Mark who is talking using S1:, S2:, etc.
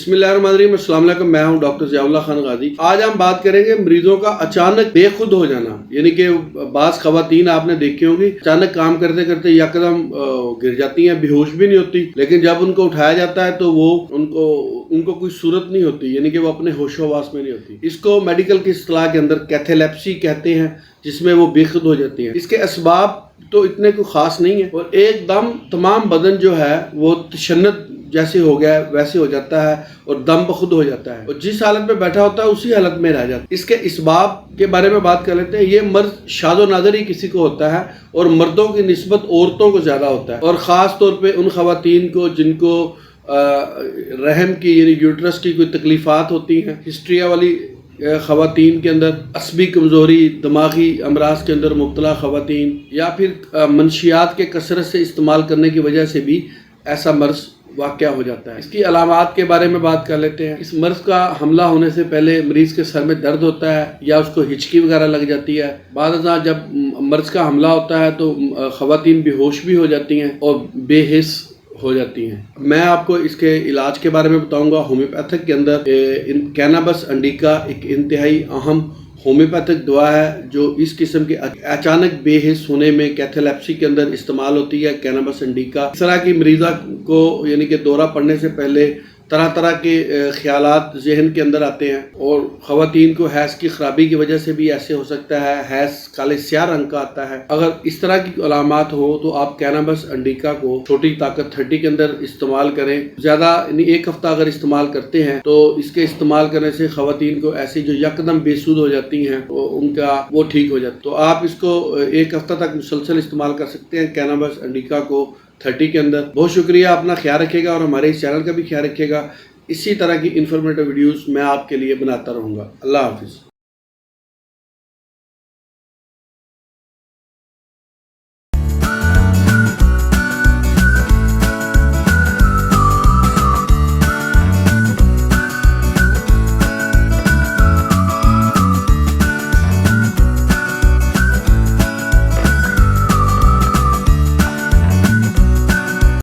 S1: बिस्मिल्लाहिर्रहमानिर्रहीम, अस्सलाम वालेकुम। मैं हूं डॉक्टर ज़ियाउल्लाह खान गाजी। आज हम बात करेंगे मरीजों का अचानक बेखुद हो जाना, यानी कि बाज़ ख़वातीन आपने देखी होंगी अचानक काम करते करते यकदम गिर जाती हैं, बेहोश भी नहीं होती, लेकिन जब उनको उठाया जाता है तो वो उनको कोई सूरत नहीं होती, यानी कि वो अपने होशो हवास में नहीं होती। इसको मेडिकल की इस्तिलाह के अंदर कैथेलेप्सी कहते हैं, जिसमें वो बेखुद हो जाती हैं। इसके असबाब तो इतने कोई खास नहीं है और एकदम तमाम बदन जो है वो तशन्नुद जैसे हो गया वैसे हो जाता है और दम बखुद हो जाता है और जिस हालत में बैठा होता है उसी हालत में रह जाता है। इसके इसबाब के बारे में बात कर लेते हैं। ये मर्ज शादो नादर ही किसी को होता है और मर्दों की निस्बत औरतों को ज़्यादा होता है, और ख़ास तौर पे उन ख़वातीन को जिनको रहम की यानी यूट्रस की कोई तकलीफ़ात होती हैं, हिस्ट्रिया वाली ख़वातीन के अंदर, असबी कमज़ोरी, दिमागी अमराज के अंदर मुब्तला ख़वातीन, या फिर मंशियात के कसरत से इस्तेमाल करने की वजह से भी ऐसा मर्ज वाक़या हो जाता है। इसकी अलामात के बारे में बात कर लेते हैं। इस मर्ज़ का हमला होने से पहले मरीज़ के सर में दर्द होता है या उसको हिचकी वगैरह लग जाती है। बाद जब मर्ज़ का हमला होता है तो ख़वातीन बेहोश भी हो जाती हैं और बेहिस हो जाती हैं। मैं आपको इसके इलाज के बारे में बताऊंगा। होम्योपैथिक के अंदर कैनाबस इंडिका एक इंतहाई अहम होम्योपैथिक दवा है जो इस किस्म के अचानक बेहिस होने में कैथेलेप्सी के अंदर इस्तेमाल होती है। कैनाबस इंडिका इस तरह की मरीज़ा को यानी कि दौरा पड़ने से पहले तरह तरह के ख्यालात जहन के अंदर आते हैं और ख़वातीन को हैज़ की ख़राबी की वजह से भी ऐसे हो सकता है। हैज़ काले स्याह रंग का आता है। अगर इस तरह की अलामात हो तो आप कैनाबस इंडिका को छोटी ताकत 30 के अंदर इस्तेमाल करें। ज़्यादा यानी एक हफ्ता अगर इस्तेमाल करते हैं तो इसके इस्तेमाल करने से ख़वातीन को ऐसी जो यकदम बेसुध हो जाती हैं तो उनका वो ठीक हो जाता। तो आप इसको एक हफ्ता तक मुसलसल इस्तेमाल कर सकते हैं कैनाबस इंडिका को 30 के अंदर। बहुत शुक्रिया, अपना ख्याल रखिएगा और हमारे इस चैनल का भी ख्याल रखिएगा। इसी तरह की इन्फॉर्मेटिव वीडियोस मैं आपके लिए बनाता रहूँगा। अल्लाह हाफिज़।